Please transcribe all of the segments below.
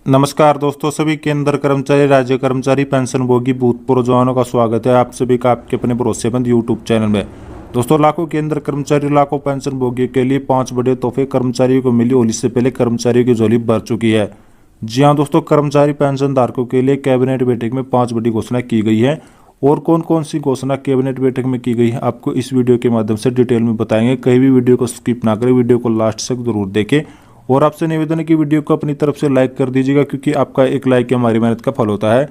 नमस्कार दोस्तों, सभी केंद्र कर्मचारी, राज्य कर्मचारी, पेंशनभोगी, भूतपूर्व जवानों का स्वागत है आप सभी का आपके अपने भरोसेमंद यूट्यूब चैनल में। दोस्तों, लाखों केंद्र कर्मचारी, लाखों पेंशनभोगी के लिए 5 बड़े तोहफे कर्मचारियों को मिली। होली से पहले कर्मचारियों की झोली भर चुकी है। जी हाँ दोस्तों, कर्मचारी पेंशन धारकों के लिए कैबिनेट बैठक में 5 बड़ी घोषणा की गई है। और कौन कौन सी घोषणा कैबिनेट बैठक में की गई है, आपको इस वीडियो के माध्यम से डिटेल में बताएंगे। कहीं भी वीडियो को स्किप ना करें, वीडियो को लास्ट तक जरूर देखें। और आपसे निवेदन है कि वीडियो को अपनी तरफ से लाइक कर दीजिएगा, क्योंकि आपका एक लाइक हमारी मेहनत का फल होता है।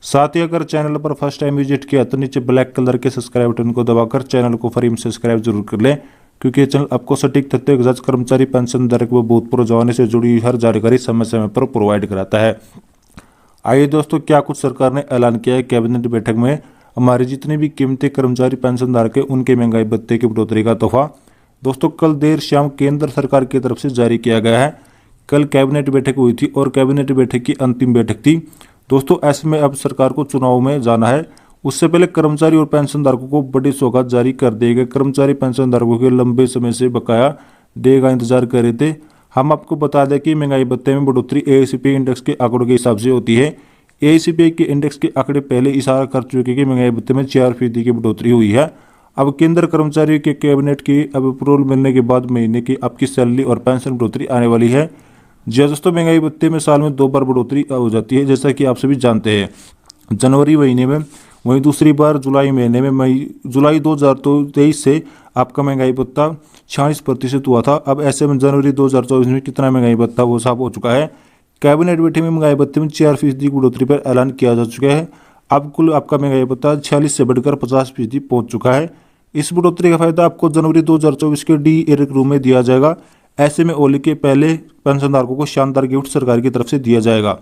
साथ ही अगर चैनल पर फर्स्ट टाइम विजिट किया तो नीचे ब्लैक कलर के सब्सक्राइब बटन को दबाकर चैनल को फ्री में सब्सक्राइब जरूर कर लें, क्योंकि ये चैनल आपको सटीक तथ्य के साथ कर्मचारी पेंशन धारक व भूतपूर्व जवानों से जुड़ी हर जानकारी समय समय पर प्रोवाइड कराता है। आइए दोस्तों, क्या कुछ सरकार ने ऐलान किया है कैबिनेट बैठक में। हमारे जितने भी कीमती कर्मचारी पेंशन धारक है उनके महंगाई भत्ते की बढ़ोतरी का तोहफा दोस्तों कल देर शाम केंद्र सरकार की तरफ से जारी किया गया है। कल कैबिनेट बैठक हुई थी और कैबिनेट बैठक की अंतिम बैठक थी दोस्तों। ऐसे में अब सरकार को चुनाव में जाना है, उससे पहले कर्मचारी और पेंशन धारकों को बड़ी सौगात जारी कर दी गई। कर्मचारी पेंशन धारकों के लंबे समय से बकाया देय का इंतजार कर रहे थे। हम आपको बता दें कि महंगाई भत्ते में बढ़ोतरी एआईसीपीआई इंडेक्स के आंकड़ों के हिसाब से होती है। एआईसीपीआई के इंडेक्स के आंकड़े पहले इशारा कर चुके कि महंगाई भत्ते में 4% की बढ़ोतरी हुई है। अब केंद्र कर्मचारियों के कैबिनेट की अब अप्रूवल मिलने के बाद महीने की आपकी सैलरी और पेंशन बढ़ोतरी आने वाली है। जी दोस्तों, महंगाई भत्ते में साल में 2 बार बढ़ोतरी हो जाती है, जैसा कि आप सभी जानते हैं। जनवरी महीने में, वहीं दूसरी बार जुलाई महीने में। जुलाई 2023 से आपका महंगाई भत्ता 46% हुआ था। अब ऐसे में जनवरी 2024 में कितना महंगाई भत्ता वो साफ हो चुका है। कैबिनेट बैठक में महंगाई भत्ते में 4% की बढ़ोतरी पर ऐलान किया जा चुका है। अब कुल आपका महंगाई भत्ता 46 से बढ़कर 50% पहुंच चुका है। इस बढ़ोतरी का फायदा आपको जनवरी 2024 के डी रूप में दिया जाएगा। ऐसे में होली के पहले पेंशनधारकों को शानदार गिफ्ट सरकार की तरफ से दिया जाएगा।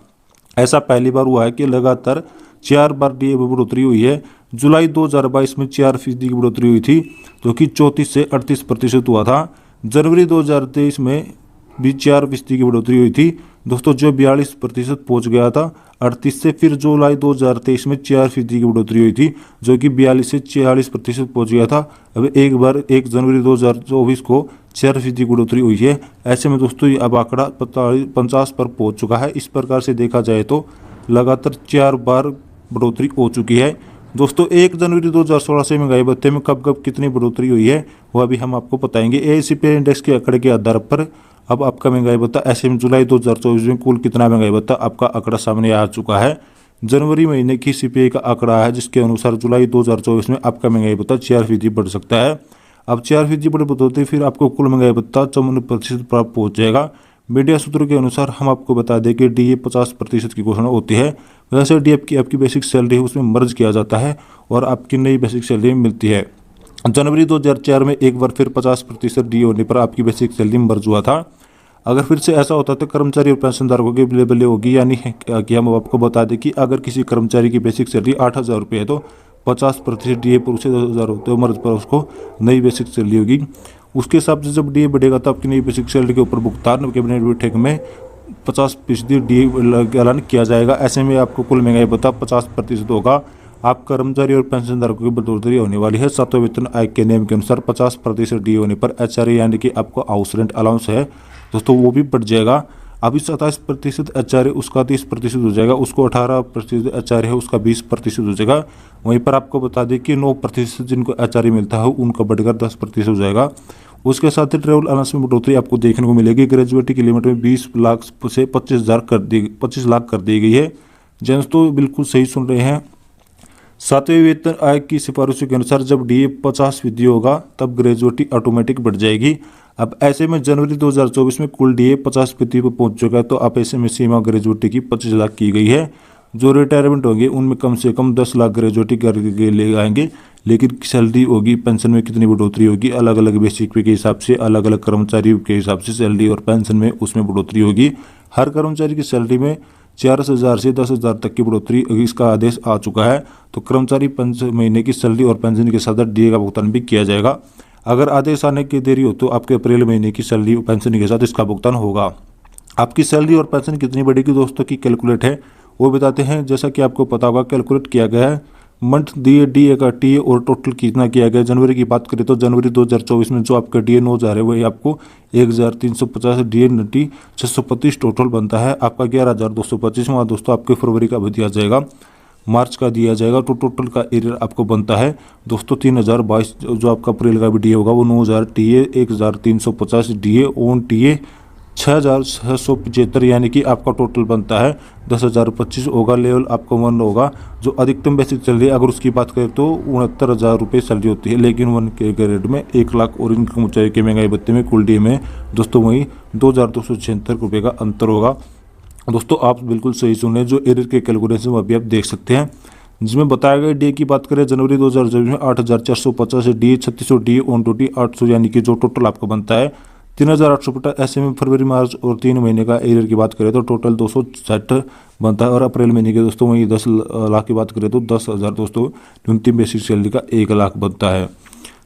ऐसा पहली बार हुआ है कि लगातार 4 बार डी बढ़ोतरी हुई है। जुलाई 2022 में 4% की बढ़ोतरी हुई थी, जो कि 34 से 38% हुआ था। जनवरी 2023 में भी 4% की बढ़ोतरी हुई थी दोस्तों, जो 42% पहुंच गया था 38 से। फिर जुलाई 2023 में 4% की बढ़ोतरी हुई थी, जो कि 42 से 46% पहुंच गया था। अब एक बार 1 जनवरी 2024 को 4% की बढ़ोतरी हुई है। ऐसे में दोस्तों ये अब आंकड़ा 50 पर पहुंच चुका है। इस प्रकार से देखा जाए तो लगातार 4 बार बढ़ोतरी हो चुकी है दोस्तों। 1 जनवरी 2016 से महंगाई भत्ते में कब कब कितनी बढ़ोतरी हुई है वह भी हम आपको बताएंगे। एआईसीपीआई इंडेक्स के आंकड़े के आधार पर अब आपका महंगाई भत्ता ऐसे में जुलाई 2024 में कुल कितना महंगाई भत्ता आपका आंकड़ा सामने आ चुका है। जनवरी महीने की सीपीआई का आंकड़ा है, जिसके अनुसार जुलाई 2024 में आपका महंगाई भत्ता 4% बढ़ सकता है। अब 4% बढ़ोतरी फिर आपको कुल महंगाई भत्ता 54% पर पहुंच जाएगा। मीडिया सूत्रों के अनुसार हम आपको बता दें कि डीए 50% की घोषणा होती है। वैसे डीए की आपकी बेसिक सैलरी है उसमें मर्ज किया जाता है और आपकी नई बेसिक सैलरी मिलती है। जनवरी 2004 में एक बार फिर 50% डी होने पर आपकी बेसिक सैलरी मर्ज हुआ था। अगर फिर से ऐसा होता तो कर्मचारी और पेंशनधारकों की बल्ले होगी, यानी कि हम आपको बता दें कि अगर किसी कर्मचारी की बेसिक सैलरी 8,000 रुपये है तो 50% डी पर उसे 10,000 होते हैं, मर्ज पर उसको नई बेसिक सैलरी होगी। उसके हिसाब से जब डी बढ़ेगा तो आपकी नई बेसिक सैलरी के ऊपर भुगतान कैबिनेट बैठक में 50% डी ऐलान किया जाएगा। ऐसे में आपको कुल महंगाई भत्ता 50% होगा। आप कर्मचारी और पेंशनधारकों की बढ़ोतरी होने वाली है। 7वें वेतन आयोग के नियम के अनुसार 50% डी होने पर एचआरए यानी कि आपको हाउस रेंट अलाउंस है दोस्तों, वो भी बढ़ जाएगा। अभी 27% एचआरए उसका 30% हो जाएगा, उसको 18% एचआरए है उसका 20% हो जाएगा। वहीं पर आपको बता दें कि 9% जिनको एचआरए मिलता है उनका बढ़कर 10% हो जाएगा। उसके साथ ही ट्रेवल अलाउंस में बढ़ोतरी आपको देखने को मिलेगी। ग्रेजुएटी की लिमिट में 20 लाख से 25 लाख कर दी गई है। जेंट्स तो बिल्कुल सही सुन रहे हैं। 7वें वेतन आयोग की सिफारिशों के अनुसार जब डीए 50% होगा तब ग्रेजुएटी ऑटोमेटिक बढ़ जाएगी। अब ऐसे में जनवरी 2024 में कुल डीए 50% पर पहुंच चुका है, तो अब ऐसे में सीमा ग्रेजुएटी की 25 लाख की गई है। जो रिटायरमेंट होंगे उनमें कम से कम 10 लाख ग्रेजुएटी करके ले आएंगे। लेकिन सैलरी होगी, पेंशन में कितनी बढ़ोतरी होगी, अलग अलग बेसिक पे के हिसाब से, अलग अलग कर्मचारियों के हिसाब से सैलरी और पेंशन में उसमें बढ़ोतरी होगी। हर कर्मचारी की सैलरी में 4,000 से 10,000 तक की बढ़ोतरी इसका आदेश आ चुका है। तो कर्मचारी पेंशन महीने की सैलरी और पेंशन के साथ डीए का भुगतान भी किया जाएगा। अगर आदेश आने की देरी हो तो आपके अप्रैल महीने की सैलरी और पेंशन के साथ इसका भुगतान होगा। आपकी सैलरी और पेंशन कितनी बढ़ेगी दोस्तों की कैलकुलेट है वो बताते हैं। जैसा कि आपको पता होगा कैलकुलेट किया गया है मंथ दिए डीए का टीए और टोटल कितना किया गया। जनवरी की बात करें तो जनवरी 2024 में जो आपका डीए 9,000 है वही आपको 1,350 डीए नटी 625 टोटल बनता है। आपका 11,225 वहाँ दोस्तों आपके फरवरी का भी दिया जाएगा, मार्च का दिया जाएगा, तो टोटल का एरियर आपको बनता है दोस्तों 3,022। जो आपका अप्रैल का भी डीए होगा वो 9,000 टीए 1,350 डीए ओन टीए 6,675 यानी कि आपका टोटल बनता है 10,025 होगा। लेवल आपका 1 होगा। जो अधिकतम बेसिक सैलरी अगर उसकी बात करें तो 69,000 रुपये सैलरी होती है, लेकिन 1 के ग्रेड में 1 लाख और इनकम ऊंचाई के महंगाई भत्ते में कुल डी में दोस्तों वही 2,276 रुपये का अंतर होगा। दोस्तों आप बिल्कुल सही सुने, जो एरियर के कैलकुलेशन अभी आप देख सकते हैं, जिसमें बताया गया डी की बात करें जनवरी 2024 में 8,450 डी 3600 डी ऑन ड्यूटी 800 यानी कि जो टोटल आपका बनता है 3,850। ऐसे में फरवरी मार्च और 3 महीने का एरियर की बात करें तो टोटल 260 बनता है। और अप्रैल महीने के दोस्तों वही 10 लाख की बात करें तो 10,000 दोस्तों न्यूनतम बेसिक सैलरी का 1 लाख बनता है।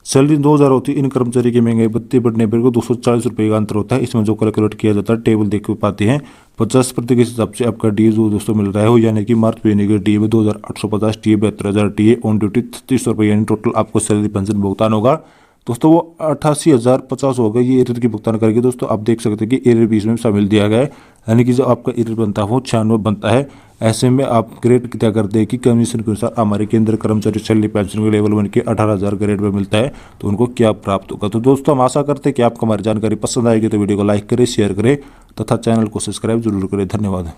सैलरी 2,000 होती है। इन कर्मचारी के महंगाई भत्ते बढ़ने पर को 240 रुपये का अंतर होता है। इसमें जो कैलकुलेट किया जाता है टेबल देख पाते हैं 50% के हिसाब से आपका डी जो दोस्तों मिल रहा है हो, यानी कि मार्च महीने के डी में 2,850 टी 72,000 टी ऑन ड्यूटी 3300 रुपये यानी टोटल आपको सैलरी पेंशन भुगतान होगा दोस्तों वो 88,050 होगा। ये एरियर की भुगतान करेंगे दोस्तों। आप देख सकते हैं कि एरियर बीच में शामिल दिया गया है, यानी कि जो आपका एरियर बनता है वो 96 बनता है। ऐसे में आप ग्रेड क्या करते हैं कि कमीशन के अनुसार हमारे केंद्र कर्मचारी सैलरी पेंशन के लेवल 1 के 18,000 ग्रेड में मिलता है, तो उनको क्या प्राप्त होगा। तो दोस्तों हम आशा करते हैं कि आपको हमारी जानकारी पसंद आएगी, तो वीडियो को लाइक करें, शेयर करें तथा चैनल को सब्सक्राइब जरूर करें। धन्यवाद।